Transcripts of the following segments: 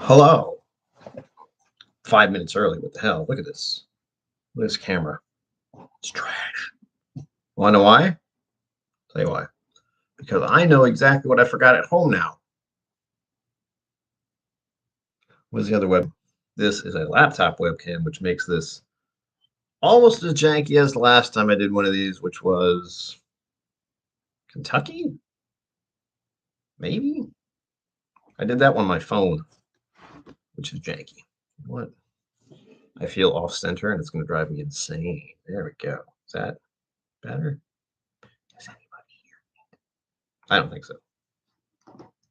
Hello. 5 minutes early. What the hell? Look at this. Look at this camera. It's trash. Want to know why? Tell you why. Because I know exactly what I forgot at home now. What's the other web? This is a laptop webcam, which makes this almost as janky as the last time I did one of these, which was Kentucky? Maybe? I did that one on my phone, which is janky. What? I feel off center and it's going to drive me insane. There we go. Is that better? Is anybody here? I don't think so.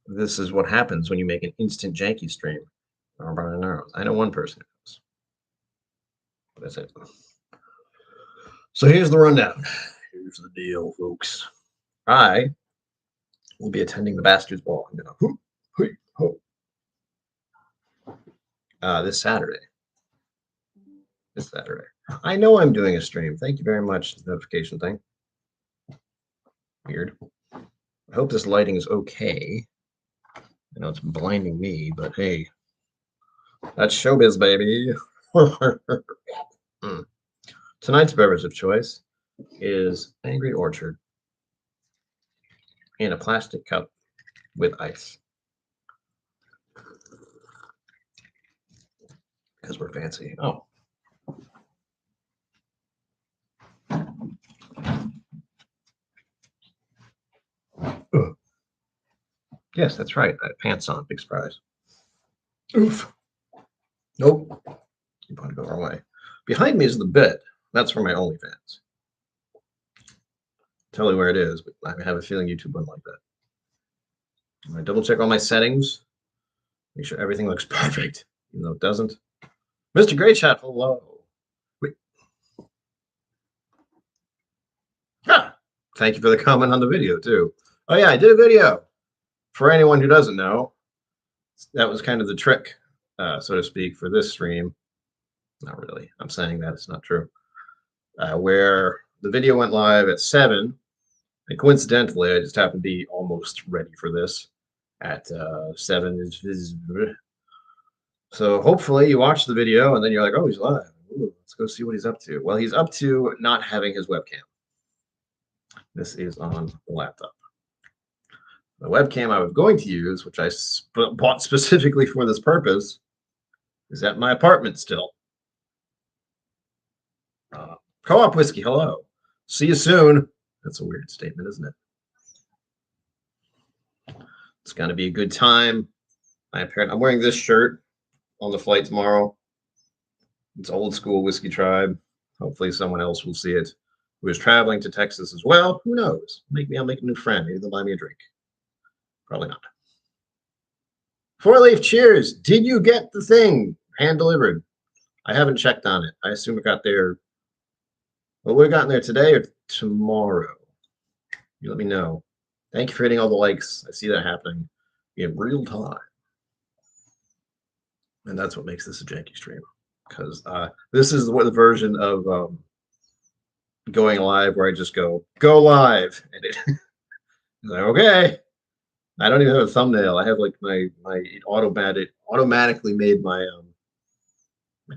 This is what happens when you make an instant janky stream. I know one person who knows. But that's it. So here's the rundown. Here's the deal, folks. I will be attending the Bastards Ball. This Saturday. I know I'm doing a stream. Thank you very much. Notification thing. Weird. I hope this lighting is okay. I know it's blinding me, but hey, that's showbiz, baby. Tonight's beverage of choice is Angry Orchard in a plastic cup with ice. Because we're fancy. Oh. Yes, that's right. I had pants on. Big surprise. Oof. Nope. You want to go our way. Behind me is the bed. That's for my OnlyFans. Tell you where it is, but I have a feeling YouTube wouldn't like that. I double check all my settings. Make sure everything looks perfect, even though it doesn't. Mr. Great Shot, hello. Wait. Ah, thank you for the comment on the video, too. Oh, yeah, I did a video. For anyone who doesn't know, that was kind of the trick, so to speak, for this stream. Not really. I'm saying that it's not true. Where the video went live at 7, and coincidentally, I just happened to be almost ready for this at 7. So hopefully you watch the video, and then you're like, oh, he's live. Ooh, let's go see what he's up to. Well, he's up to not having his webcam. This is on the laptop. The webcam I was going to use, which I bought specifically for this purpose, is at my apartment still. Co-op whiskey, hello. See you soon. That's a weird statement, isn't it? It's going to be a good time. I'm wearing this shirt on the flight tomorrow. It's old school Whiskey Tribe. Hopefully someone else will see it who is traveling to Texas as well. Who knows? I'll make a new friend. Maybe they'll buy me a drink. Probably not. 4-leaf cheers. Did you get the thing hand delivered? I haven't checked on it. I assume it got there. Well, we've gotten there today or tomorrow. You let me know. Thank you for hitting all the likes. I see that happening in real time. And that's what makes this a janky stream. Because this is the version of going live where I just go live. And it's like, okay. I don't even have a thumbnail. I have like my automatically made my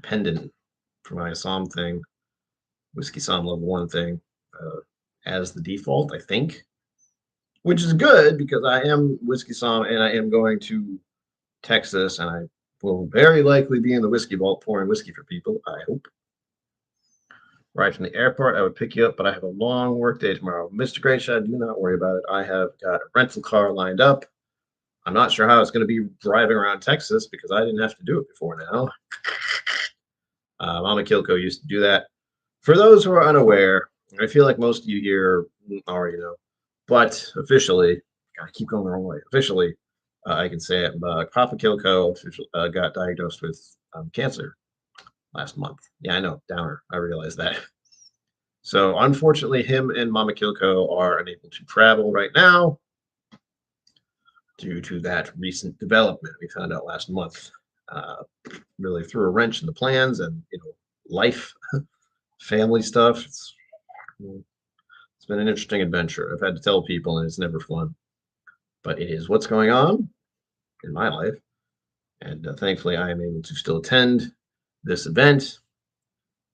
pendant for my Assam thing, Whiskey Somm level 1 thing, as the default, I think, which is good because I am Whiskey Somm and I am going to Texas and I will very likely be in the whiskey vault pouring whiskey for people, I hope. Right from the airport, I would pick you up, but I have a long work day tomorrow. Mr. Greatshot, do not worry about it. I have got a rental car lined up. I'm not sure how it's going to be driving around Texas because I didn't have to do it before now. Mama KillCo used to do that. For those who are unaware, I feel like most of you here already know, but officially, gotta keep going the wrong way. Officially, I can say it. Papa KillCo got diagnosed with cancer last month. Yeah, I know, downer. I realize that. So unfortunately, him and Mama KillCo are unable to travel right now due to that recent development we found out last month. Really threw a wrench in the plans and life, family stuff. It's been an interesting adventure. I've had to tell people, and it's never fun, but it is what's going on in my life. And thankfully, I am able to still attend this event.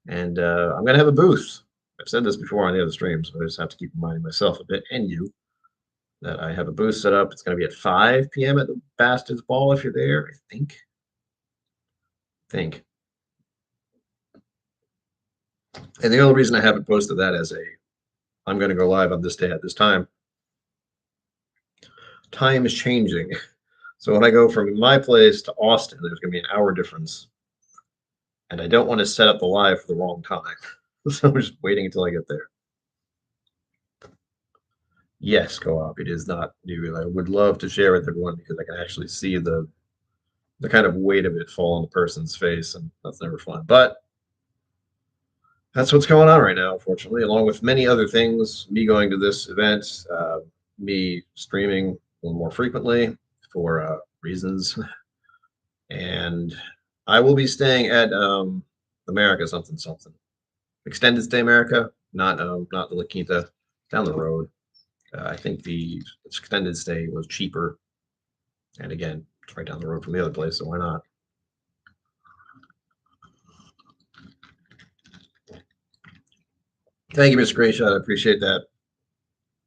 And I'm going to have a booth. I've said this before on the other streams, but I just have to keep reminding myself a bit and you that I have a booth set up. It's going to be at 5 p.m. at the Bastards Ball if you're there, I think. And the only reason I haven't posted that as I'm going to go live on this day at this time is changing. So when I go from my place to Austin, there's going to be an hour difference. And I don't want to set up the live for the wrong time. So I'm just waiting until I get there. Yes, co-op. It is not new. I would love to share with everyone because I can actually see the kind of weight of it fall on the person's face, and that's never fun. But that's what's going on right now, unfortunately, along with many other things. Me going to this event, me streaming a little more frequently for reasons, and I will be staying at America something extended stay America, not the La Quinta, down the road. I think the extended stay was cheaper, and again, it's right down the road from the other place, so why not? Thank you, Mr. Grayshot. I appreciate that.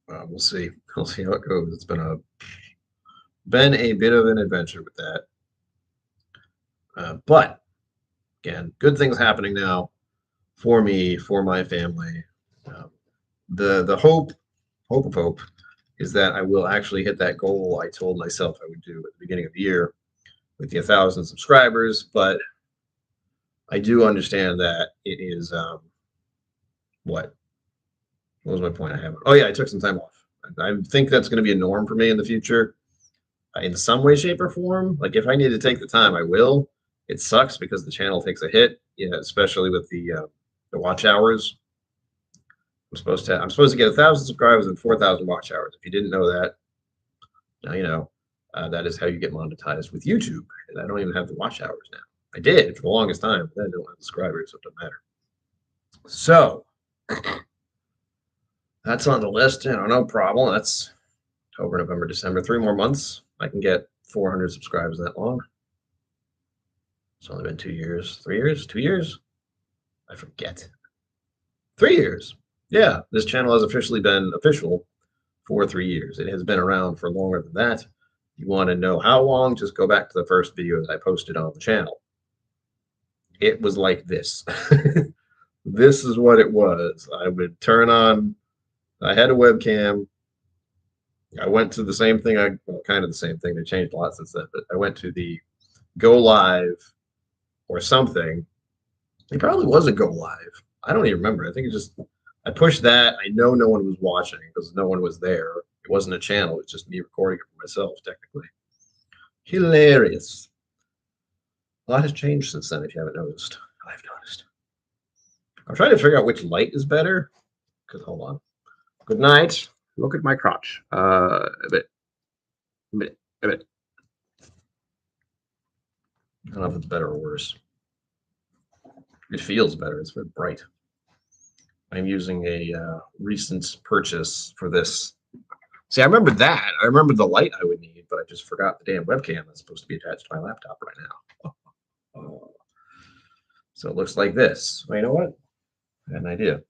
We'll see. We'll see how it goes. It's been a bit of an adventure with that. But again, good things happening now for me, for my family. The hope of hope is that I will actually hit that goal I told myself I would do at the beginning of the year with the 1,000 subscribers. But I do understand that it is what was my point? Oh yeah, I took some time off. I think that's going to be a norm for me in the future, in some way, shape, or form. Like if I need to take the time, I will. It sucks because the channel takes a hit, especially with the watch hours. I'm supposed to get 1,000 subscribers and 4,000 watch hours. If you didn't know that, now you know. That is how you get monetized with YouTube. And I don't even have the watch hours now. I did for the longest time, but then I don't have subscribers, so it doesn't matter. So that's on the list. No problem. That's October, November, December, 3 more months. I can get 400 subscribers that long. It's only been 2 years, 3 years, 2 years. I forget. 3 years. Yeah, this channel has officially been official for 3 years. It has been around for longer than that. If you want to know how long, just go back to the first video that I posted on the channel. It was like this. This is what it was. I would turn on, I had a webcam. I went to the same thing, kind of the same thing. They changed a lot since then, but I went to the go live or something. It probably was a go live. I don't even remember. I think I pushed that. I know no one was watching because no one was there. It wasn't a channel. It's just me recording it for myself, technically. Hilarious. A lot has changed since then, if you haven't noticed. I've noticed. I'm trying to figure out which light is better. Because, hold on. Good night. Look at my crotch. A bit. I don't know if it's better or worse. It feels better. It's very bright. I'm using a recent purchase for this. See, I remember that. I remember the light I would need, but I just forgot the damn webcam that's supposed to be attached to my laptop right now. Oh. So it looks like this. Well, you know what? I had an idea.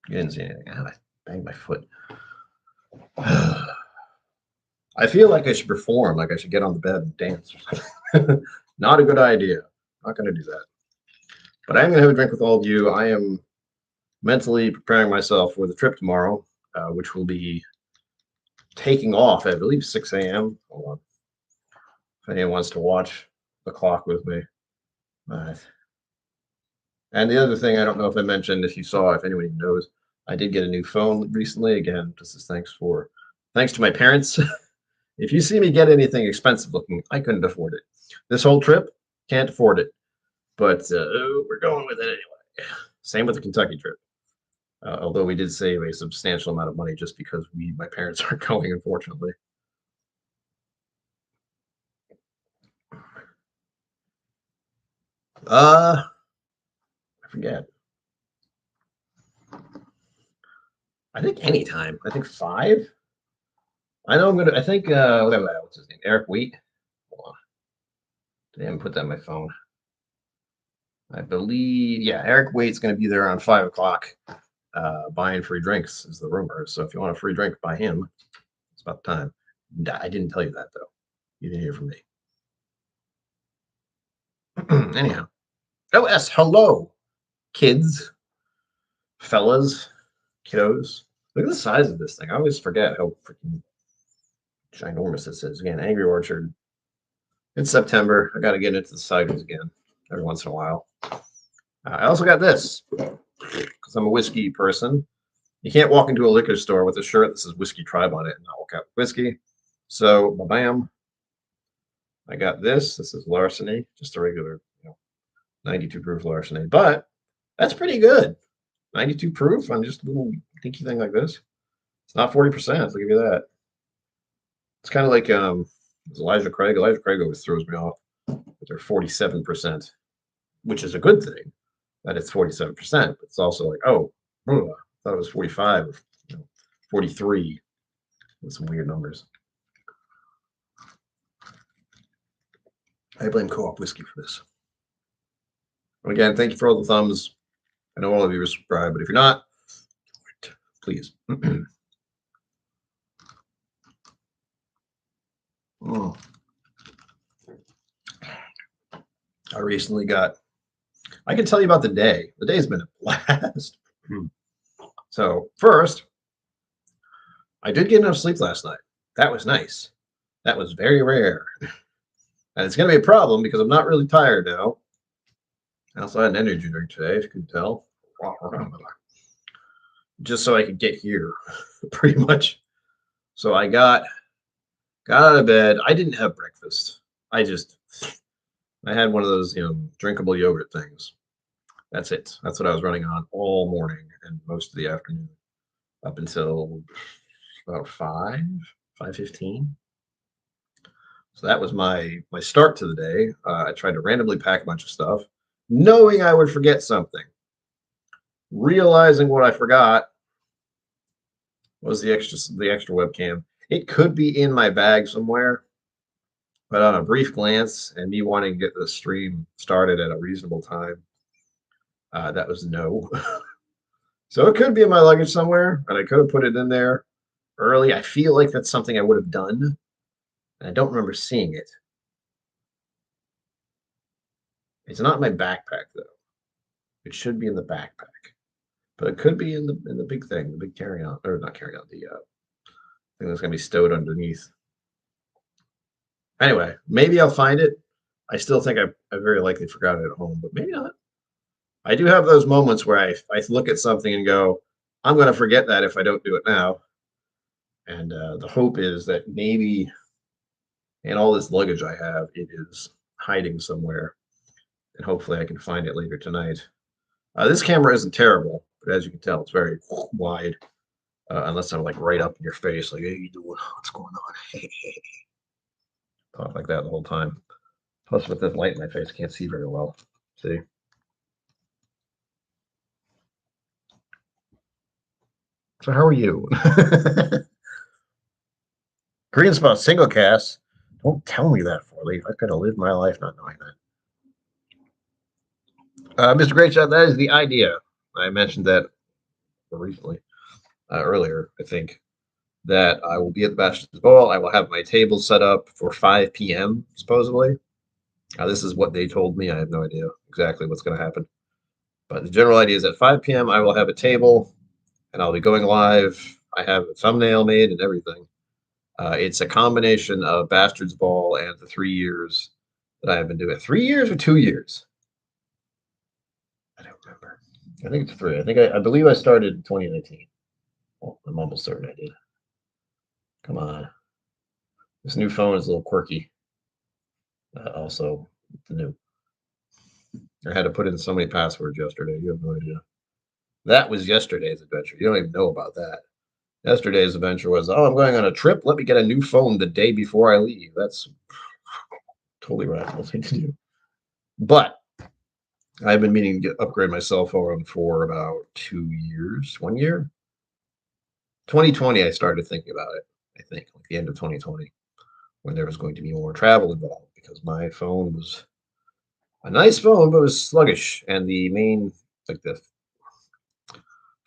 You didn't see anything. I banged my foot. I feel like I should perform, like I should get on the bed and dance. Not a good idea. Not going to do that. But I'm going to have a drink with all of you. I am mentally preparing myself for the trip tomorrow, which will be taking off at, I believe, 6 a.m. Hold on. If anyone wants to watch the clock with me. And the other thing, I don't know if I mentioned, if you saw, if anyone knows, I did get a new phone recently. Again, this is thanks to my parents. If you see me get anything expensive looking, I couldn't afford it. This whole trip, can't afford it. But we're going with it anyway. Same with the Kentucky trip. Although we did save a substantial amount of money just because my parents aren't going, unfortunately. I forget. I think anytime. I think 5. I know I'm gonna. I think what's his name? Eric Wheat. Hold on. I haven't put that in my phone. I believe, yeah, Eric Waite's going to be there around 5 o'clock, buying free drinks, is the rumor. So if you want a free drink, buy him. It's about time. I didn't tell you that though. You didn't hear from me. Anyhow, OS, hello, kids, fellas, kiddos. Look at the size of this thing. I always forget how freaking ginormous this is. Again, Angry Orchard. It's September. I got to get into the ciders again every once in a while. I also got this because I'm a whiskey person. You can't walk into a liquor store with a shirt that says Whiskey Tribe on it and not walk out with whiskey. So, bam. I got this. This is Larceny, just a regular, 92 proof Larceny. But that's pretty good. 92 proof on just a little dinky thing like this. It's not 40%. I'll give you that. It's kind of like Elijah Craig. Elijah Craig always throws me off with their 47%, which is a good thing that it's 47%. But it's also like, oh, I thought it was 45 or 43 with some weird numbers. I blame Co-op Whiskey for this. Again, thank you for all the thumbs. I know all of you are subscribed, but if you're not, please. I recently I can tell you about the day. The day's been a blast. So first, I did get enough sleep last night. That was nice. That was very rare. And it's going to be a problem because I'm not really tired now. I also had an energy drink today, if you could tell. Just so I could get here, pretty much. So I got out of bed. I didn't have breakfast. I had one of those, drinkable yogurt things. That's it. That's what I was running on all morning and most of the afternoon up until about 5:15. So that was my start to the day. I tried to randomly pack a bunch of stuff, knowing I would forget something. Realizing what I forgot was the extra webcam. It could be in my bag somewhere, but on a brief glance and me wanting to get the stream started at a reasonable time, that was no. So it could be in my luggage somewhere, and I could have put it in there early. I feel like that's something I would have done. And I don't remember seeing it. It's not in my backpack though. It should be in the backpack, but it could be in the big thing, the big carry-on, or not carry-on, the thing that's gonna be stowed underneath. Anyway, maybe I'll find it. I still think I very likely forgot it at home, but maybe not. I do have those moments where I look at something and go, I'm going to forget that if I don't do it now. And the hope is that maybe in all this luggage I have, it is hiding somewhere. And hopefully I can find it later tonight. This camera isn't terrible, but as you can tell, it's very wide. Unless I'm like right up in your face, like, hey, you doing? What's going on? Talk like that the whole time. Plus, with this light in my face, I can't see very well. See? So how are you? Green spot single cast. Don't tell me that, Forley. I've got to live my life not knowing that. Mr. Great Shot, that is the idea. I mentioned that recently, earlier, I think, that I will be at the Bachelor's Ball. I will have my table set up for 5 p.m., supposedly. This is what they told me. I have no idea exactly what's going to happen. But the general idea is at 5 p.m., I will have a table, and I'll be going live. I have a thumbnail made and everything. It's a combination of Bastard's Ball and the 3 years that I have been doing. 3 years or 2 years? I don't remember. I think it's 3. I believe I started in 2019. Well, I'm almost certain I did. Come on. This new phone is a little quirky. Also, the new. I had to put in so many passwords yesterday. You have no idea. That was yesterday's adventure. You don't even know about that. Yesterday's adventure was, oh, I'm going on a trip. Let me get a new phone the day before I leave. That's totally rational thing to do. But I've been meaning to upgrade my cell phone for about 2 years, 1 year. 2020, I started thinking about it, I think, like the end of 2020, when there was going to be more travel involved, because my phone was a nice phone, but it was sluggish. And the main, like the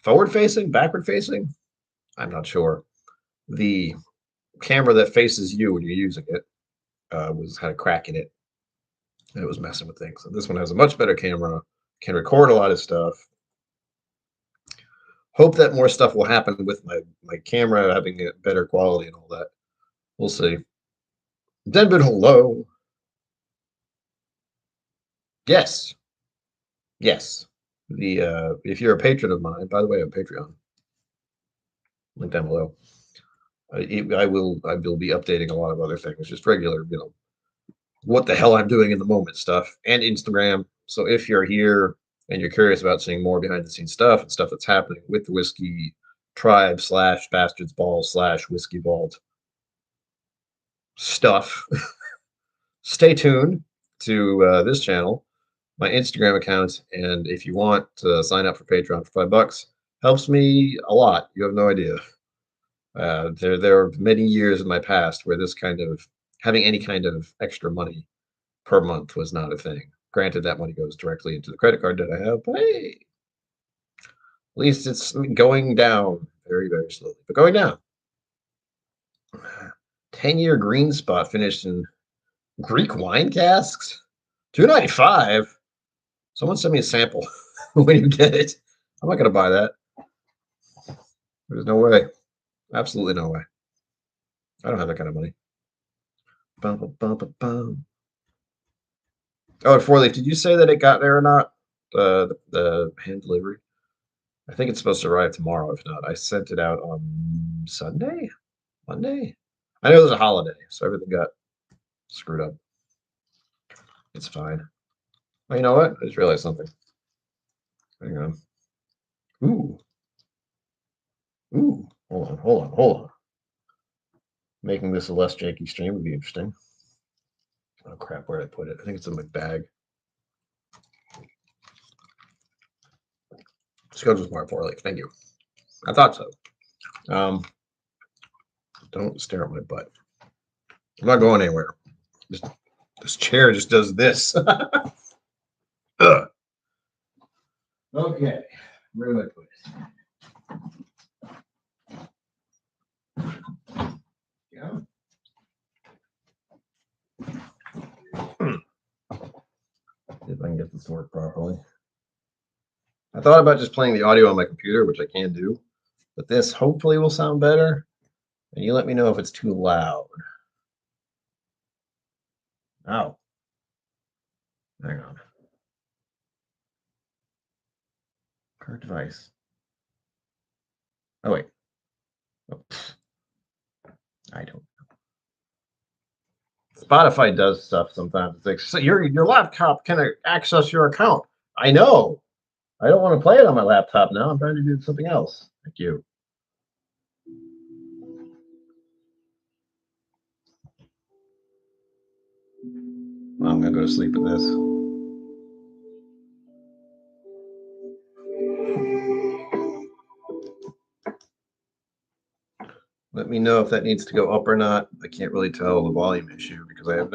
forward facing, backward facing, I'm not sure. The camera that faces you when you're using it was had a crack in it, and it was messing with things. So this one has a much better camera, can record a lot of stuff. Hope that more stuff will happen with my camera having a better quality and all that. We'll see. Denbit, hello. Yes, yes. The if you're a patron of mine, by the way, on Patreon, link down below. I will be updating a lot of other things, just regular, what the hell I'm doing in the moment stuff, and Instagram. So if you're here and you're curious about seeing more behind the scenes stuff and stuff that's happening with the whiskey tribe slash bastards ball slash whiskey vault stuff, stay tuned to this channel, my Instagram account, and if you want to sign up for Patreon for $5, helps me a lot. You have no idea. There are many years in my past where this kind of having any kind of extra money per month was not a thing. Granted, that money goes directly into the credit card that I have, but hey, at least it's going down very, very slowly, but going down. 10-year green spot finished in Greek wine casks, $2.95. Someone send me a sample when you get it. I'm not gonna buy that. There's no way. Absolutely no way. I don't have that kind of money. Bum, bum, bum, bum, bum. Oh, Four Leaf, did you say that it got there or not? The hand delivery? I think it's supposed to arrive tomorrow. If not, I sent it out on Sunday, Monday. I know there's a holiday, so everything got screwed up. It's fine. Oh, you know what? I just realized something. Hang on. Ooh. Ooh. Hold on. Making this a less janky stream would be interesting. Oh crap, where did I put it? I think it's in my bag. Schedule smart 4 Leaf. Thank you. I thought so. Don't stare at my butt. I'm not going anywhere. This chair just does this. Ugh. Okay, where do I put it? Yeah. See if I can get this to work properly. I thought about just playing the audio on my computer, which I can do, but this hopefully will sound better. And you let me know if it's too loud. Oh. Hang on. Current device. Oh, wait. Oh, I don't know. Spotify does stuff sometimes. It's like, so your laptop can access your account. I know. I don't want to play it on my laptop now. I'm trying to do something else. Thank you. Well, I'm going to go to sleep with this. Let me know if that needs to go up or not. I can't really tell the volume issue because I have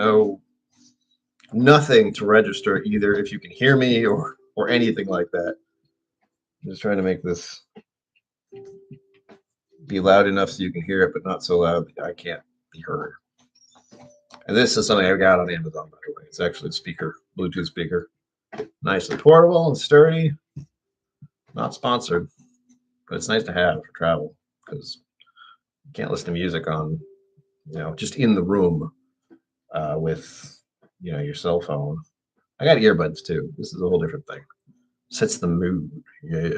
nothing to register either if you can hear me or anything like that. I'm just trying to make this be loud enough so you can hear it, but not so loud that I can't be heard. And this is something I got on Amazon, by the way. It's actually a speaker, Bluetooth speaker. Nice and portable and sturdy. Not sponsored, but it's nice to have for travel because you can't listen to music on, just in the room with, your cell phone. I got earbuds too. This is a whole different thing. Sets the mood. Yeah.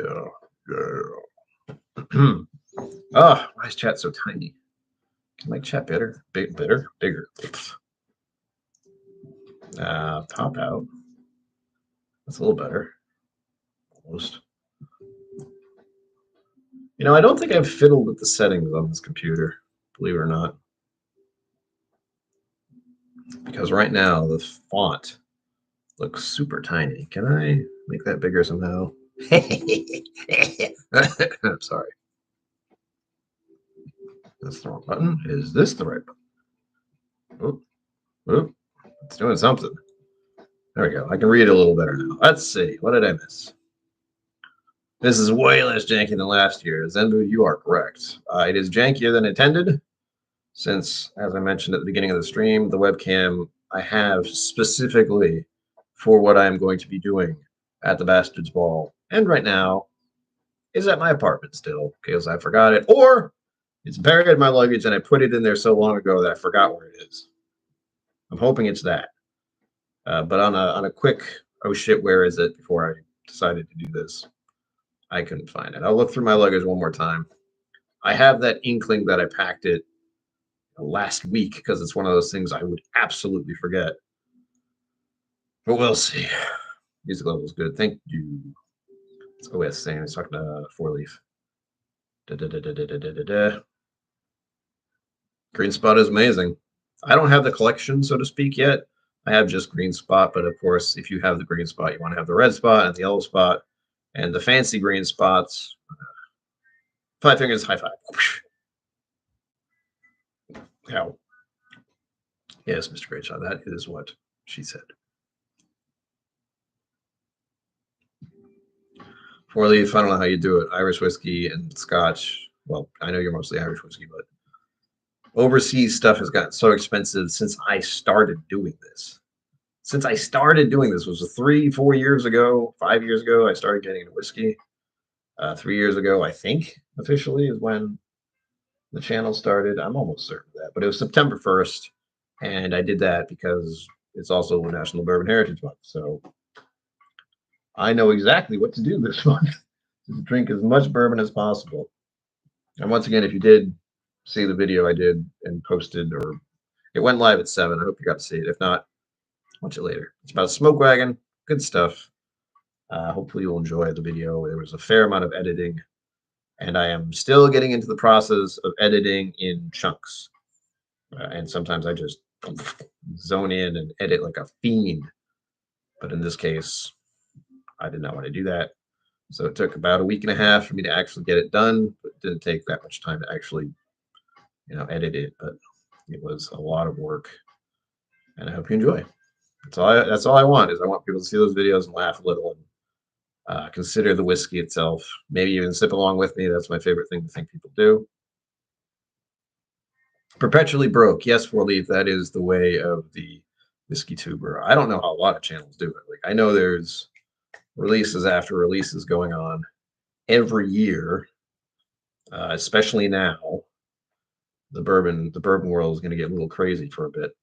Oh, why is chat so tiny? Can I make chat better? Bigger? Top out. That's a little better. Almost. I don't think I've fiddled with the settings on this computer, believe it or not. Because right now the font looks super tiny. Can I? Make that bigger somehow. I'm sorry. That's the wrong button. Is this the right button? Oh, oh, it's doing something. There we go. I can read it a little better now. Let's see. What did I miss? This is way less janky than last year. Zenbu, you are correct. It is jankier than intended, since, as I mentioned at the beginning of the stream, the webcam I have specifically for what I am going to be doing at the Bastards Ball, and right now, is at my apartment still, because I forgot it, or it's buried in my luggage and I put it in there so long ago that I forgot where it is. I'm hoping it's that. But on a quick, oh shit, where is it, before I decided to do this, I couldn't find it. I'll look through my luggage one more time. I have that inkling that I packed it last week because it's one of those things I would absolutely forget. But we'll see. Music level is good. Thank you. Let's go with Sam. He's talking to Four Leaf. Green Spot is amazing. I don't have the collection, so to speak, yet. I have just Green Spot, but of course, if you have the Green Spot, you want to have the red spot and the yellow spot and the fancy green spots. 5 fingers, high five. How? Yes, Mr. Greatshaw, that is what she said. Four Leaf, I don't know how you do it. Irish whiskey and Scotch. Well, I know you're mostly Irish whiskey, but overseas stuff has gotten so expensive since I started doing this. Since I started doing this, was 3-4 years ago, 5 years ago, I started getting into whiskey. 3 years ago, I think, officially, is when the channel started. I'm almost certain of that, but it was September 1st, and I did that because it's also National Bourbon Heritage Month. So I know exactly what to do this month to drink as much bourbon as possible. And once again, if you did see the video I did and posted, or it went live at 7, I hope you got to see it. If not, watch it later. It's about a smoke wagon. Good stuff. Hopefully you'll enjoy the video. There was a fair amount of editing, and I am still getting into the process of editing in chunks. And sometimes I just zone in and edit like a fiend. But in this case, I did not want to do that. So it took about a week and a half for me to actually get it done. But it didn't take that much time to actually, edit it. But it was a lot of work, and I hope you enjoy. That's all I want, is I want people to see those videos and laugh a little and consider the whiskey itself. Maybe even sip along with me. That's my favorite thing to think people do. Perpetually broke. Yes, Four Leaf, that is the way of the whiskey tuber. I don't know how a lot of channels do it. Like, I know there's releases after releases going on every year, especially now. The bourbon world is going to get a little crazy for a bit.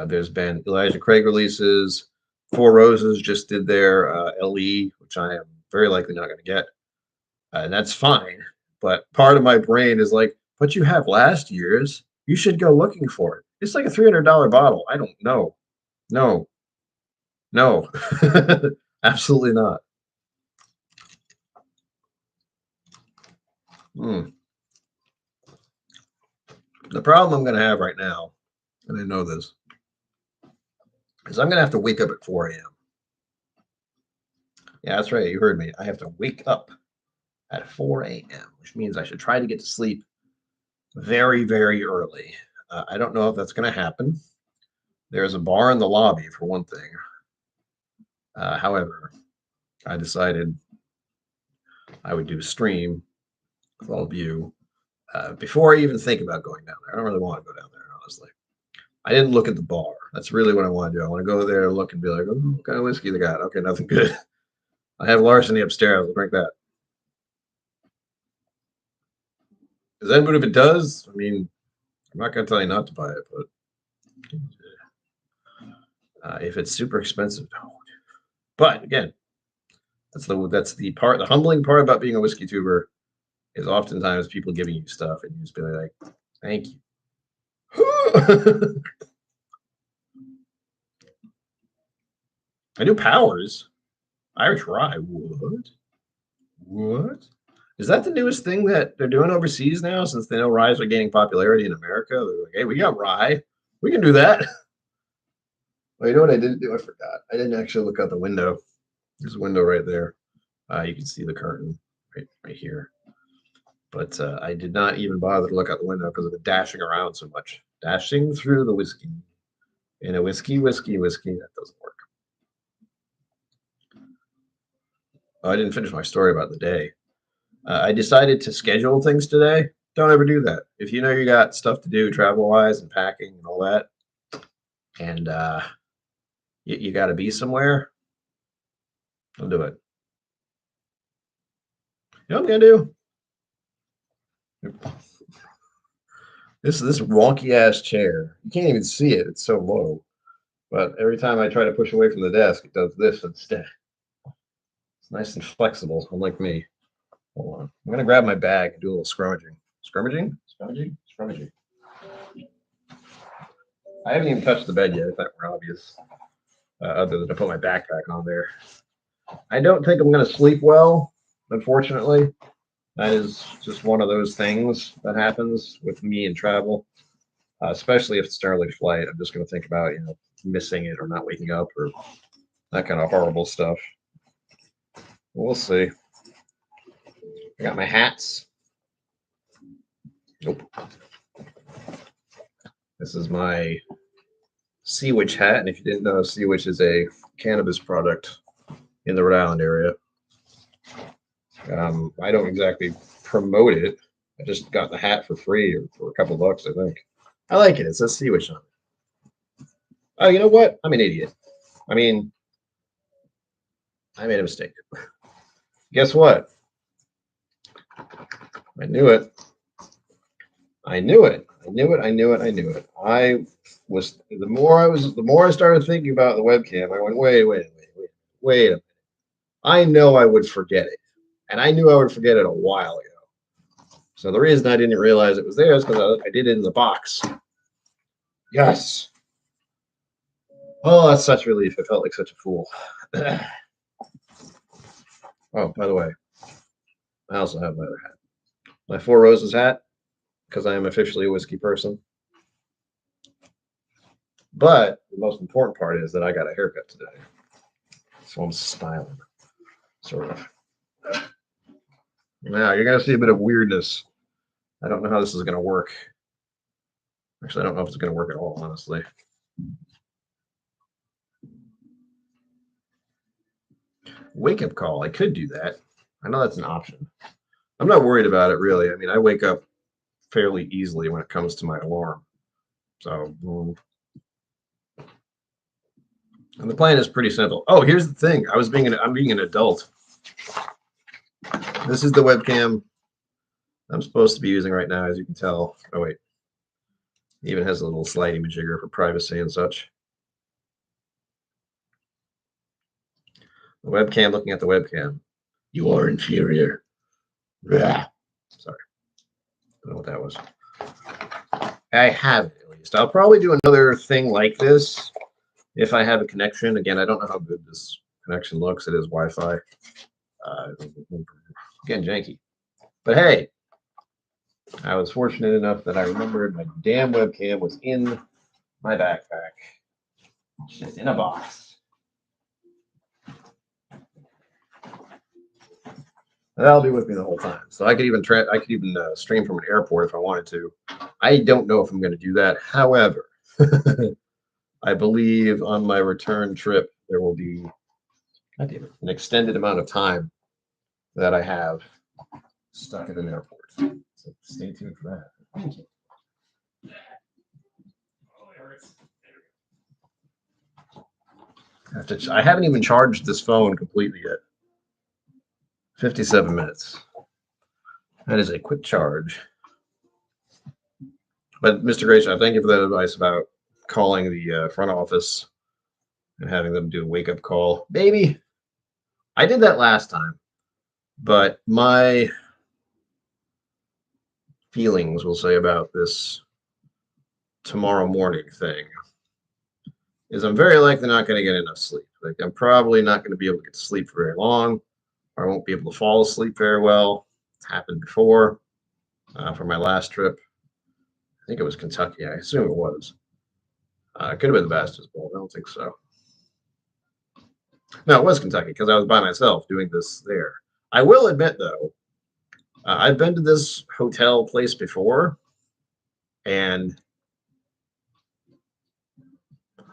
There's been Elijah Craig releases. Four Roses just did their LE, which I am very likely not going to get. And that's fine. But part of my brain is like, but you have last year's. You should go looking for it. It's like a $300 bottle. I don't know. No. Absolutely not. The problem I'm going to have right now, and I know this, is I'm going to have to wake up at 4 a.m. Yeah, that's right. You heard me. I have to wake up at 4 a.m., which means I should try to get to sleep very, very early. I don't know if that's going to happen. There's a bar in the lobby, for one thing. However, I decided I would do a stream with all of you before I even think about going down there. I don't really want to go down there, honestly. I didn't look at the bar. That's really what I want to do. I want to go there, look, and be like, oh, what kind of whiskey they got? Okay, nothing good. I have Larceny upstairs. I'll drink that. Because then, but if it does, I mean, I'm not going to tell you not to buy it, but if it's super expensive, don't. But again, that's the part. The humbling part about being a whiskey tuber is oftentimes people giving you stuff, and you just be like, "Thank you." I do Powers, Irish rye. What? Is that the newest thing that they're doing overseas now? Since they know ryes are gaining popularity in America, they're like, "Hey, we got rye. We can do that." Well, you know what I didn't do? I forgot. I didn't actually look out the window. There's a window right there. You can see the curtain right here. But I did not even bother to look out the window because of the dashing around so much. Dashing through the whiskey. In a whiskey. That doesn't work. Oh, I didn't finish my story about the day. I decided to schedule things today. Don't ever do that. If you know you got stuff to do travel-wise and packing and all that, and you got to be somewhere, don't do it. You know what I'm going to do? This wonky ass chair. You can't even see it. It's so low. But every time I try to push away from the desk, it does this instead. It's nice and flexible, unlike me. Hold on. I'm gonna grab my bag and do a little scrummaging. Scrummaging. I haven't even touched the bed yet, if that were obvious. Other than to put my backpack on there. I don't think I'm gonna sleep well, unfortunately. That is just one of those things that happens with me in travel, especially if it's an early flight. I'm just going to think about, missing it or not waking up or that kind of horrible stuff. We'll see. I got my hats. Nope. This is my Sea Witch hat, and if you didn't know, Sea Witch is a cannabis product in the Rhode Island area. I don't exactly promote it. I just got the hat for free or for a couple bucks, I think. I like it. It says Sea Witch on it. Oh, you know what? I'm an idiot. I mean, I made a mistake. Guess what? I knew it. I was the more I started thinking about the webcam, I went, wait a minute. I know I would forget it. And I knew I would forget it a while ago. So the reason I didn't realize it was there is because I did it in the box. Yes. Oh, that's such relief. I felt like such a fool. Oh, by the way, I also have my other hat. My Four Roses hat, because I am officially a whiskey person. But the most important part is that I got a haircut today. So I'm styling, sort of. Now, you're going to see a bit of weirdness. I don't know how this is going to work. Actually, I don't know if it's going to work at all, honestly. Wake-up call. I could do that. I know that's an option. I'm not worried about it, really. I mean, I wake up fairly easily when it comes to my alarm. So, and the plan is pretty simple. Oh, here's the thing. I'm being an adult. This is the webcam I'm supposed to be using right now, as you can tell. Oh, wait. It even has a little sliding majigger for privacy and such. The webcam looking at the webcam. You are inferior. Blah. Sorry. I don't know what that was. I have it, at least. I'll probably do another thing like this if I have a connection. Again, I don't know how good this connection looks. It is Wi-Fi. Again, janky. But hey, I was fortunate enough that I remembered my damn webcam was in my backpack. Just in a box. That'll be with me the whole time. So I could even stream from an airport if I wanted to. I don't know if I'm going to do that. However, I believe on my return trip there will be an extended amount of time that I have stuck at an airport. So stay tuned for that. Thank you. I haven't even charged this phone completely yet. 57 minutes. That is a quick charge. But Mr. Grayson, thank you for that advice about calling the front office and having them do a wake-up call. Maybe. I did that last time, but my feelings, we'll say, about this tomorrow morning thing is I'm very likely not going to get enough sleep. Like, I'm probably not going to be able to get to sleep for very long, or I won't be able to fall asleep very well. It's happened before for my last trip. I think it was Kentucky. I assume it was. It could have been the Bastards Bowl. I don't think so. No, it was Kentucky because I was by myself doing this there. I will admit, though, I've been to this hotel place before, and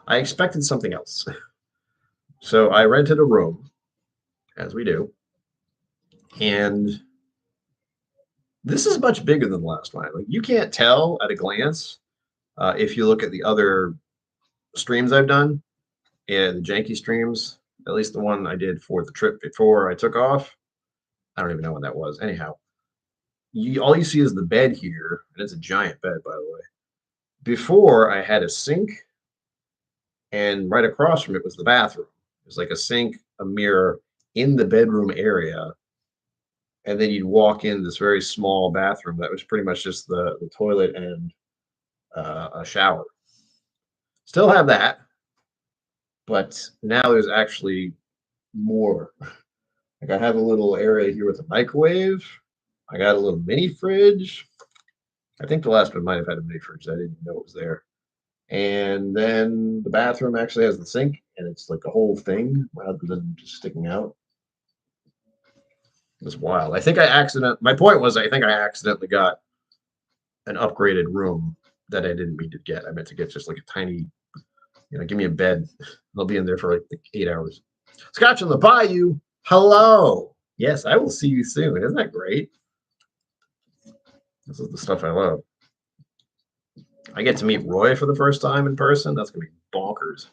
I expected something else. So I rented a room, as we do, and this is much bigger than the last one. Like you can't tell at a glance if you look at the other streams I've done and the Janky streams. At least the one I did for the trip before I took off. I don't even know when that was. Anyhow, all you see is the bed here, and it's a giant bed, by the way. Before I had a sink, and right across from it was the bathroom. There's like a sink, a mirror in the bedroom area, and then you'd walk in this very small bathroom that was pretty much just the toilet and a shower. Still have that, but now there's actually more. Like I have a little area here with a microwave. I got a little mini fridge. I think the last one might have had a mini fridge. I didn't even know it was there. And then the bathroom actually has the sink, and it's like a whole thing rather than just sticking out. It's wild. My point was, I think I accidentally got an upgraded room that I didn't mean to get. I meant to get just like a tiny, give me a bed. I'll be in there for like 8 hours. Scotch on the Bayou. Hello. Yes, I will see you soon. Isn't that great? This is the stuff I love. I get to meet Roy for the first time in person. That's going to be bonkers.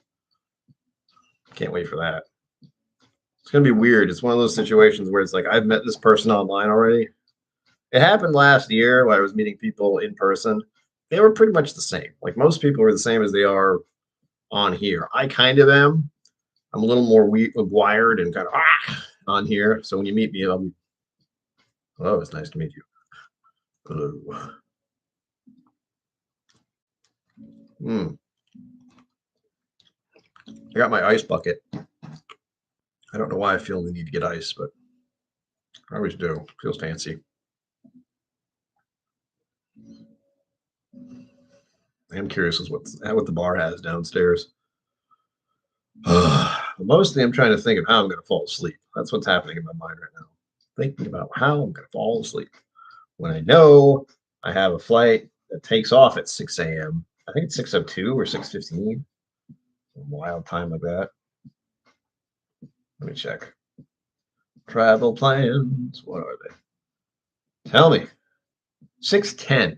Can't wait for that. It's going to be weird. It's one of those situations where it's like, I've met this person online already. It happened last year when I was meeting people in person. They were pretty much the same. Like most people are the same as they are on here. I kind of am. I'm a little more wired and kind of on here. So when you meet me, I'll be, hello, it's nice to meet you. Hello. I got my ice bucket. I don't know why I feel the need to get ice, but I always do. It feels fancy. I am curious as what the bar has downstairs. Mostly I'm trying to think of how I'm going to fall asleep. That's what's happening in my mind right now. Thinking about how I'm going to fall asleep. When I know I have a flight that takes off at 6 a.m. I think it's 6:02 or 6:15. Some wild time like that. Let me check. Travel plans. What are they? Tell me. 6:10.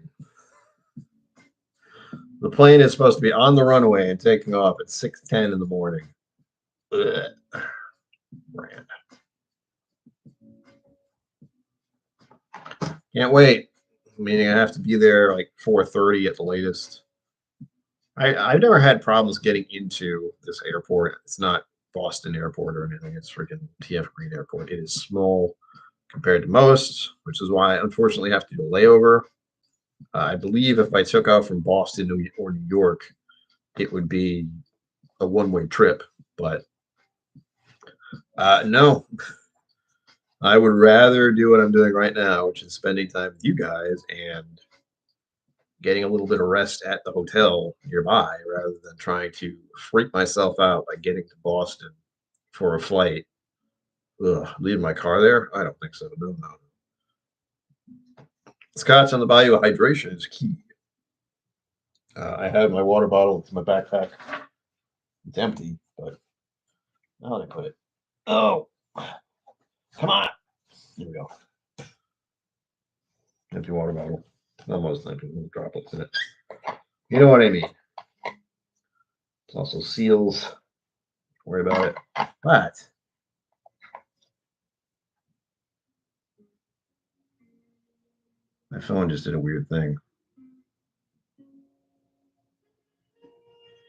The plane is supposed to be on the runway and taking off at 6:10 in the morning. Ugh. Brand. Can't wait. Meaning I have to be there like 4:30 at the latest. I've never had problems getting into this airport. It's not Boston Airport or anything. It's freaking TF Green Airport. It is small compared to most, which is why I unfortunately have to do a layover. I believe if I took off from Boston or New York, it would be a one-way trip. But no, I would rather do what I'm doing right now, which is spending time with you guys and getting a little bit of rest at the hotel nearby rather than trying to freak myself out by getting to Boston for a flight. Ugh, leaving my car there? I don't think so. No. Scotch on the Bayou, hydration is key. I have my water bottle. It's in my backpack. It's empty, but now I put it. Oh, come on. Here we go. Empty water bottle. Almost empty. Little droplets in it. You know what I mean. It's also seals. Don't worry about it. But my phone just did a weird thing.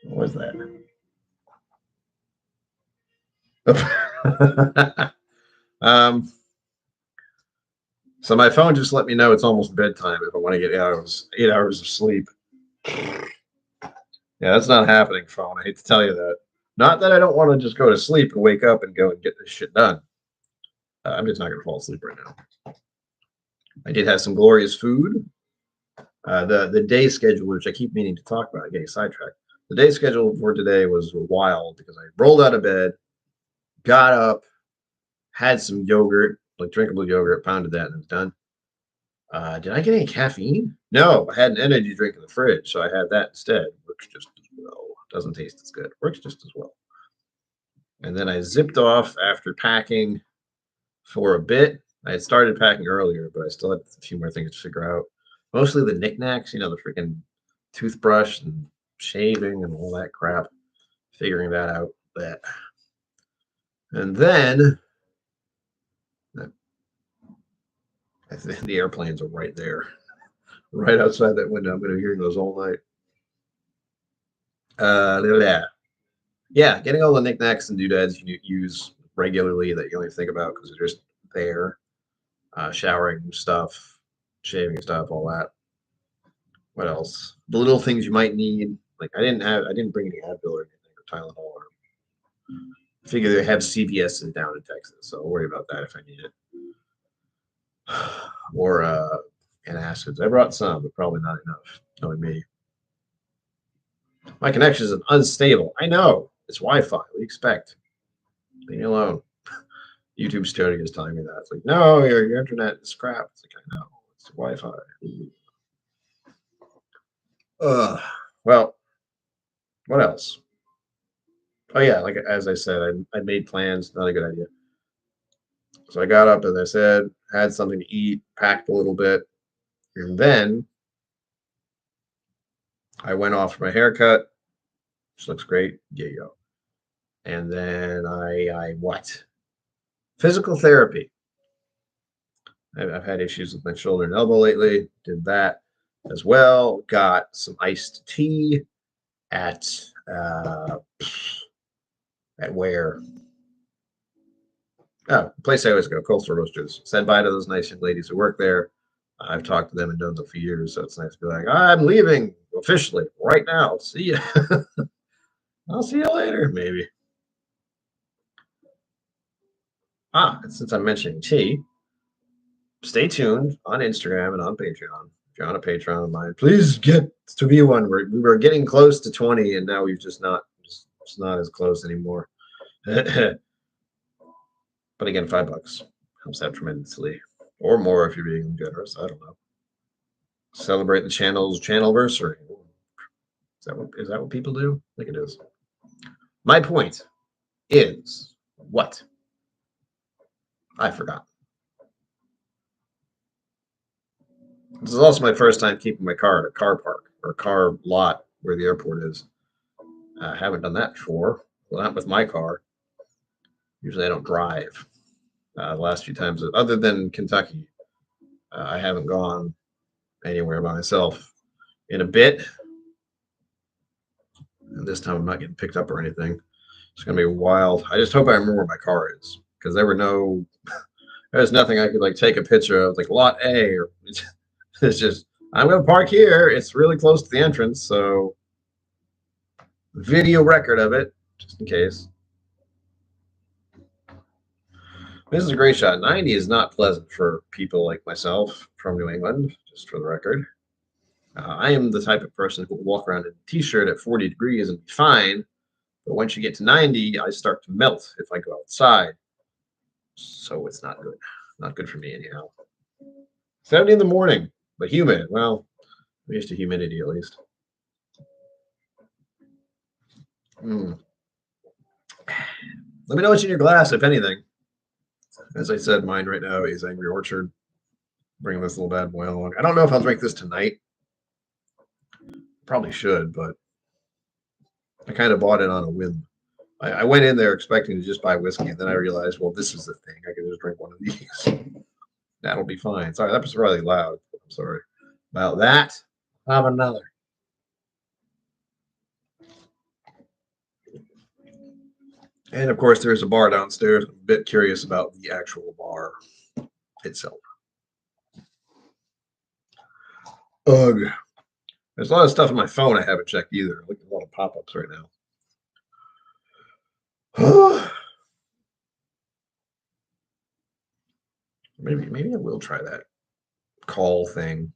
What was that? So my phone just let me know it's almost bedtime if I want to get 8 hours of sleep. Yeah, that's not happening, phone. I hate to tell you that. Not that I don't want to just go to sleep and wake up and go and get this shit done. I'm just not going to fall asleep right now. I did have some glorious food. The day schedule, which I keep meaning to talk about, getting sidetracked. The day schedule for today was wild because I rolled out of bed, got up, had some yogurt, like drinkable yogurt, pounded that, and it was done. Did I get any caffeine? No, I had an energy drink in the fridge, so I had that instead. Works just as well. Doesn't taste as good. Works just as well. And then I zipped off after packing for a bit. I had started packing earlier, but I still had a few more things to figure out. Mostly the knickknacks, you know, the freaking toothbrush and shaving and all that crap. Figuring that out. That. And then I think the airplanes are right there, right outside that window. I'm going to hear those all night. Yeah, getting all the knickknacks and doodads you use regularly that you only think about because they're just there. Showering stuff, shaving stuff, all that. What else? The little things you might need. Like I didn't bring any Advil or anything or Tylenol. Or I figure they have CVS's down in Texas, so I'll worry about that if I need it. Or antacids. I brought some, but probably not enough. Knowing me. My connection is unstable. I know. It's Wi-Fi. What do you expect? Leave me alone. YouTube studio is telling me that. It's like, no, your internet is crap. It's like, I know. It's Wi-Fi. Well, what else? Oh yeah, like as I said, I made plans. Not a good idea. So I got up, as I said, had something to eat, packed a little bit, and then I went off for my haircut, which looks great. Yeah, yo. And then I what? Physical therapy. I've had issues with my shoulder and elbow lately. Did that as well. Got some iced tea at where? Oh, the place I always go, Coastal Roasters. Said bye to those nice young ladies who work there. I've talked to them and known them for years, so it's nice to be like, I'm leaving officially right now. See ya. I'll see you later, maybe. And since I'm mentioning tea, stay tuned on Instagram and on Patreon. If you're on a Patreon of mine, please get to be one. We were getting close to 20, and now we've just not as close anymore. But again, $5 helps out tremendously, or more if you're being generous. I don't know. Celebrate the channel's channelversary. Is that what people do? I think it is. My point is what? I forgot. This is also my first time keeping my car at a car park or a car lot where the airport is. I haven't done that before. Well, not with my car. Usually I don't drive. The last few times, other than Kentucky, I haven't gone anywhere by myself in a bit. And this time I'm not getting picked up or anything. It's going to be wild. I just hope I remember where my car is because there's nothing I could like take a picture of like lot A or it's just, I'm going to park here. It's really close to the entrance. So video record of it just in case. This is a great shot. 90 is not pleasant for people like myself from New England, just for the record. I am the type of person who will walk around in a t-shirt at 40 degrees and be fine. But once you get to 90, I start to melt if I go outside. So it's not good. Not good for me anyhow. 70 in the morning, but humid. Well, I'm used to humidity at least. Let me know what's in your glass, if anything. As I said, mine right now is Angry Orchard. Bringing this little bad boy along. I don't know if I'll drink this tonight. Probably should, but I kind of bought it on a whim. I went in there expecting to just buy whiskey, and then I realized, well, this is the thing. I can just drink one of these. That'll be fine. Sorry, that was really loud. I'm sorry about that. I'll have another. And of course, there's a bar downstairs. I'm a bit curious about the actual bar itself. Ugh. There's a lot of stuff on my phone I haven't checked either. Look at a lot of pop-ups right now. Maybe I will try that call thing.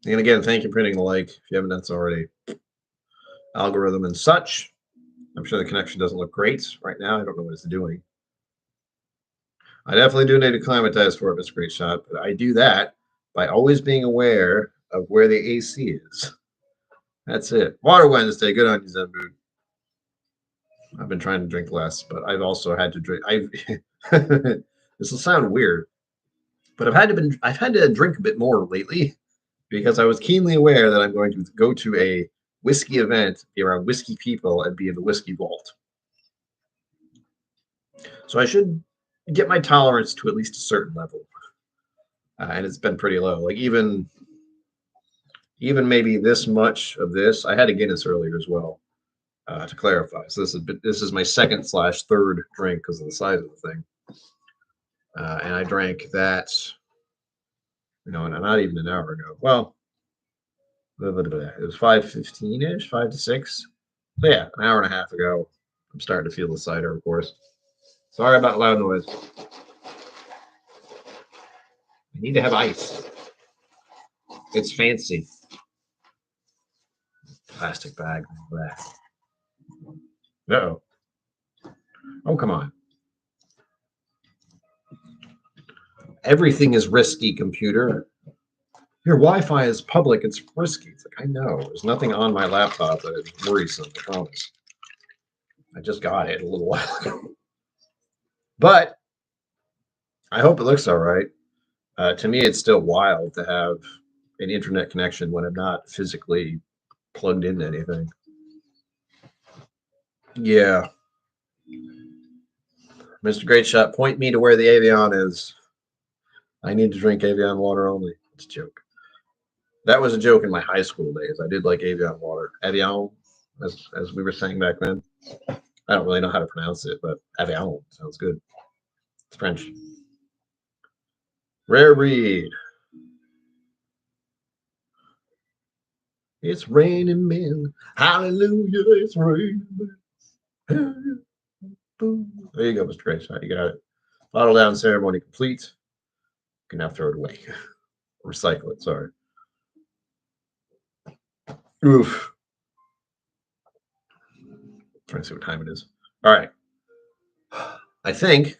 And again, thank you for hitting the like if you haven't done so already. Algorithm and such. I'm sure the connection doesn't look great right now. I don't know what it's doing. I definitely do need to acclimatize for it, Mr. Great Shot, but I do that by always being aware of where the AC is. That's it. Water Wednesday. Good on you, Zenboot. I've been trying to drink less, but I've also had to drink. This will sound weird, but I've had to drink a bit more lately because I was keenly aware that I'm going to go to a whiskey event, be around whiskey people, and be in the whiskey vault. So I should get my tolerance to at least a certain level, and it's been pretty low. Like even maybe this much of this. I had a Guinness earlier as well. To clarify, so this is my second / third drink because of the size of the thing, and I drank that, not even an hour ago. Well, it was 5:15 ish, 5 to 6. So yeah, an hour and a half ago. I'm starting to feel the cider, of course. Sorry about loud noise. I need to have ice. It's fancy. Plastic bag. Uh-oh. Oh, come on. Everything is risky, computer. Your Wi-Fi is public. It's risky. It's like, I know. There's nothing on my laptop that is worrisome, I promise. I just got it a little while ago. But I hope it looks all right. To me, it's still wild to have an internet connection when I'm not physically plugged into anything. Yeah. Mr. Great Shot, point me to where the Avion is. I need to drink Avion water only. It's a joke. That was a joke in my high school days. I did like Avion water. Avion, as we were saying back then. I don't really know how to pronounce it, but Avion sounds good. It's French. Rare breed. It's raining men. Hallelujah, it's raining men. There you go, Mr. Great Shot. You got it. Bottle down ceremony complete. You can now throw it away. Recycle it, sorry. Oof. Trying to see what time it is. All right. I think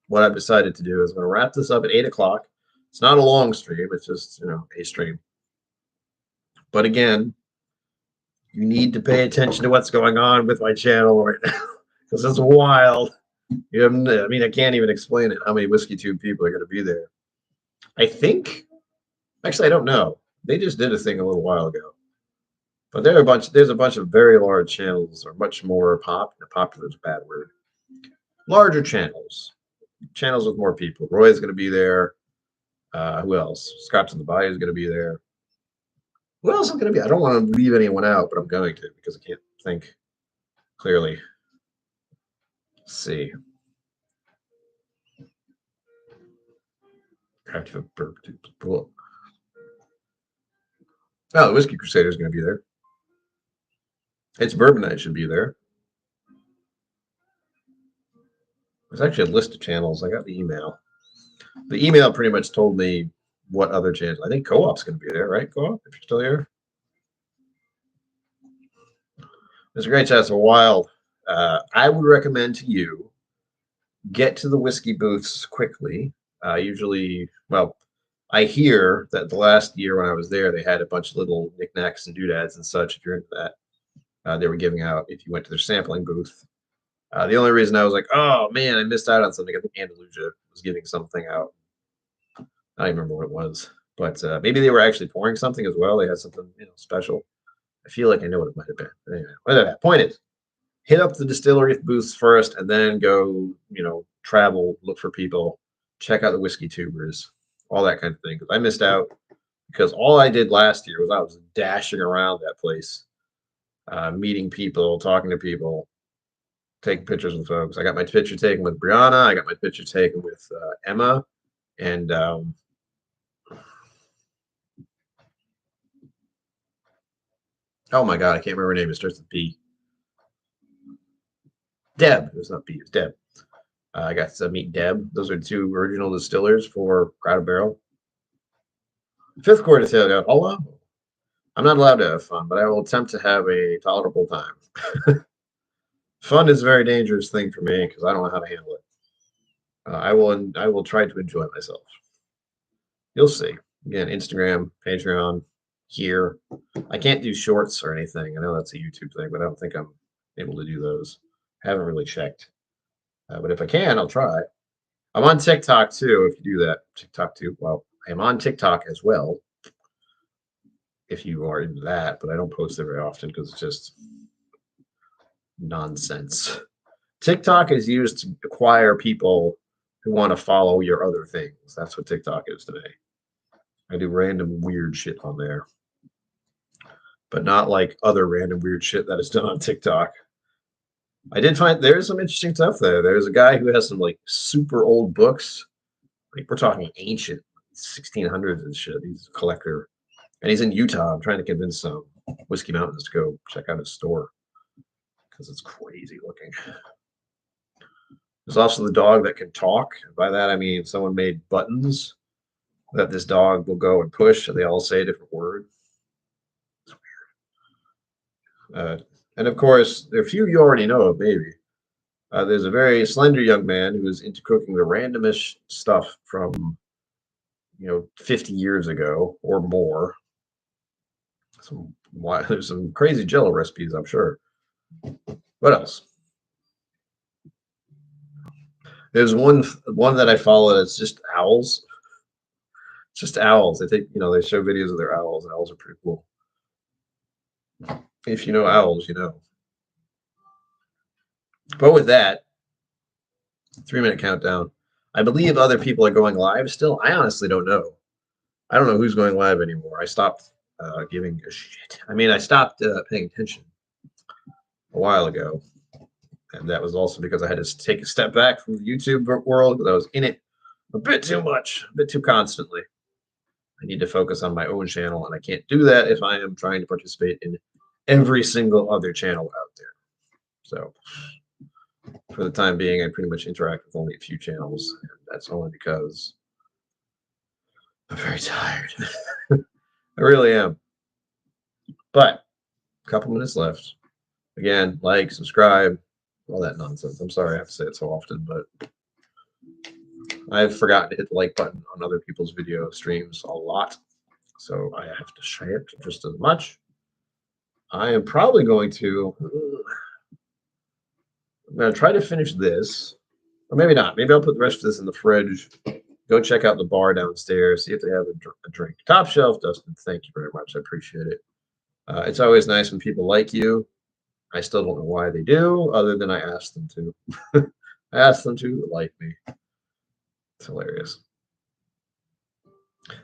what I've decided to do is I'm going to wrap this up at 8 o'clock. It's not a long stream. It's just, a stream. But again, you need to pay attention to what's going on with my channel right now because it's wild. I can't even explain it. How many Whiskey Tube people are going to be there? I think, actually, I don't know. They just did a thing a little while ago. But there's a bunch of very large channels, or much more popular is a bad word. Larger channels with more people. Roy's going to be there. Who else? Scotch in the Bayou is going to be there. Who else is going to be? I don't want to leave anyone out, but I'm going to because I can't think clearly. Let's see. Oh, the Whiskey Crusader is going to be there. It's Bourbon Night should be there. There's actually a list of channels. I got the email. The email pretty much told me what other channels. I think Co-op's going to be there, right? Co-op, if you're still here. Mr. Great Chat's a wild. I would recommend to you get to the whiskey booths quickly. Usually, well, I hear that the last year when I was there, they had a bunch of little knickknacks and doodads and such. If you're into that, they were giving out if you went to their sampling booth. The only reason I was like, oh man, I missed out on something. I think Andalusia was giving something out. I don't even remember what it was, but maybe they were actually pouring something as well. They had something special. I feel like I know what it might have been. But anyway, whatever that point is, hit up the distillery booths first, and then go, travel, look for people, check out the whiskey tubers, all that kind of thing. Because I missed out because all I did last year was I was dashing around that place, meeting people, talking to people, taking pictures with folks. I got my picture taken with Brianna. I got my picture taken with Emma, and oh my God, I can't remember her name. It starts with B. Deb. It's not B. It's Deb. I got to meet Deb. Those are two original distillers for Crowded Barrel. Fifth quarter distiller. Hello. I'm not allowed to have fun, but I will attempt to have a tolerable time. Fun is a very dangerous thing for me because I don't know how to handle it. I will try to enjoy myself. You'll see. Again, Instagram, Patreon, here. I can't do shorts or anything. I know that's a YouTube thing, but I don't think I'm able to do those. I haven't really checked. But if I can, I'll try. I'm on TikTok too, if you do that. TikTok too. Well, I'm on TikTok as well, if you are into that, but I don't post it very often because it's just nonsense. TikTok is used to acquire people who want to follow your other things. That's what TikTok is today. I do random weird shit on there, but not like other random weird shit that is done on TikTok. I did find there's some interesting stuff there. There's a guy who has some like super old books. Like we're talking ancient 1600s and shit. He's a collector. And he's in Utah. I'm trying to convince some Whiskey Mountains to go check out his store because it's crazy looking. There's also the dog that can talk. By that, I mean someone made buttons that this dog will go and push, and they all say a different word. It's weird. And of course, there are a few you already know of, maybe. There's a very slender young man who is into cooking the randomest stuff from, 50 years ago or more. There's some crazy Jello recipes, I'm sure. What else? There's one that I follow that's just owls. It's just owls. They show videos of their owls. Owls are pretty cool. If you know owls, you know. But with that, 3-minute countdown. I believe other people are going live still. I honestly don't know. I don't know who's going live anymore. I stopped giving a shit. I mean, I stopped paying attention a while ago. And that was also because I had to take a step back from the YouTube world because I was in it a bit too much, a bit too constantly. I need to focus on my own channel, and I can't do that if I am trying to participate in every single other channel out there. So for the time being, I pretty much interact with only a few channels, and that's only because I'm very tired. I really am. But a couple minutes left. Again, like, subscribe, all that nonsense. I'm sorry I have to say it so often, but I've forgotten to hit the like button on other people's video streams a lot, so I have to share it just as much. I am probably going to. I'm going to try to finish this, or maybe not. Maybe I'll put the rest of this in the fridge. Go check out the bar downstairs, see if they have a drink. Top shelf, Dustin. Thank you very much. I appreciate it. It's always nice when people like you. I still don't know why they do, other than I asked them to. I asked them to like me. It's hilarious.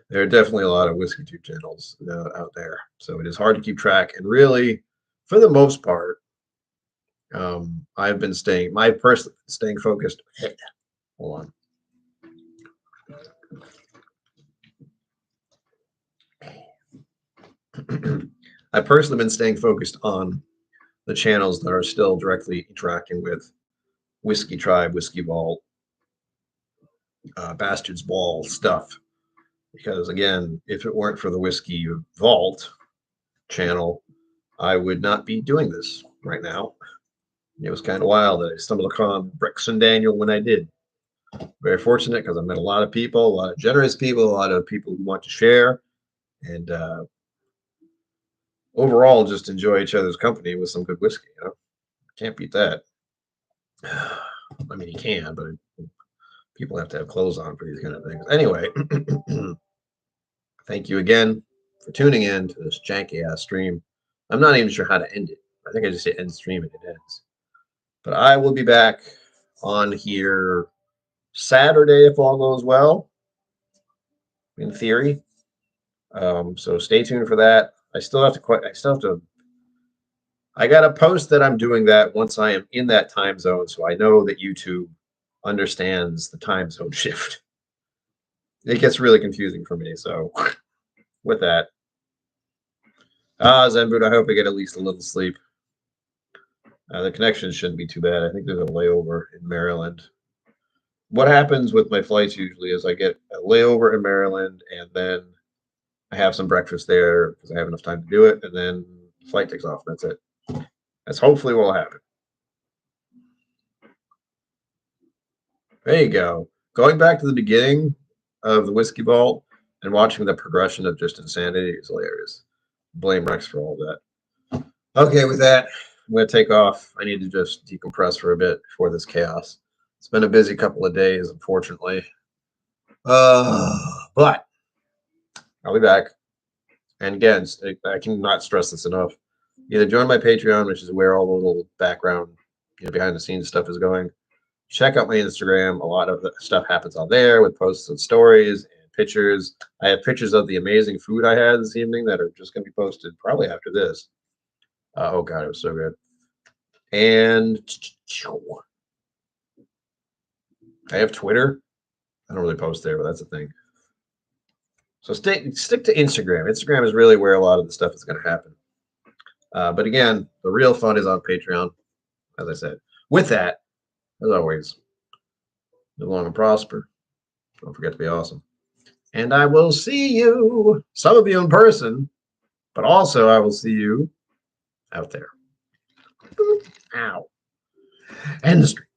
There are definitely a lot of whiskey tube channels out there, so it is hard to keep track. And really, for the most part, I've been staying focused. Hold on. I've personally been staying focused on the channels that are still directly interacting with Whiskey Tribe, Whiskey Vault, Bastard's Ball stuff. Because again, if it weren't for the Whiskey Vault channel, I would not be doing this right now. It was kind of wild that I stumbled upon Rex and Daniel when I did. Very fortunate because I met a lot of people, a lot of generous people, a lot of people who want to share, and overall just enjoy each other's company with some good whiskey. Can't beat that. I mean, you can, but people have to have clothes on for these kind of things. Anyway, thank you again for tuning in to this janky ass stream. I'm not even sure how to end it. I think I just hit end stream and it ends. But I will be back on here Saturday if all goes well, in theory. So stay tuned for that. I got to post that I'm doing that once I am in that time zone, so I know that YouTube understands the time zone shift. It gets really confusing for me. So with that, Zenboot, I hope I get at least a little sleep. The connection shouldn't be too bad. I think there's a layover in Maryland. What happens with my flights usually is I get a layover in Maryland, and then I have some breakfast there because I have enough time to do it, and then the flight takes off. That's it. That's hopefully what will happen. There you go. Going back to the beginning of the Whiskey Vault and watching the progression of just insanity is hilarious. Blame Rex for all that. Okay, with that, I'm going to take off. I need to just decompress for a bit before this chaos. It's been a busy couple of days, unfortunately. But I'll be back. And again, I cannot stress this enough. Either join my Patreon, which is where all the little background, behind the scenes stuff is going. Check out my Instagram. A lot of the stuff happens on there with posts and stories and pictures. I have pictures of the amazing food I had this evening that are just going to be posted probably after this. Oh, God, it was so good. And I have Twitter. I don't really post there, but that's the thing. So stick to Instagram. Instagram is really where a lot of the stuff is going to happen. But again, the real fun is on Patreon, as I said. With that, as always, live long and prosper. Don't forget to be awesome. And I will see you, some of you in person, but also I will see you out there. Ow. End the stream.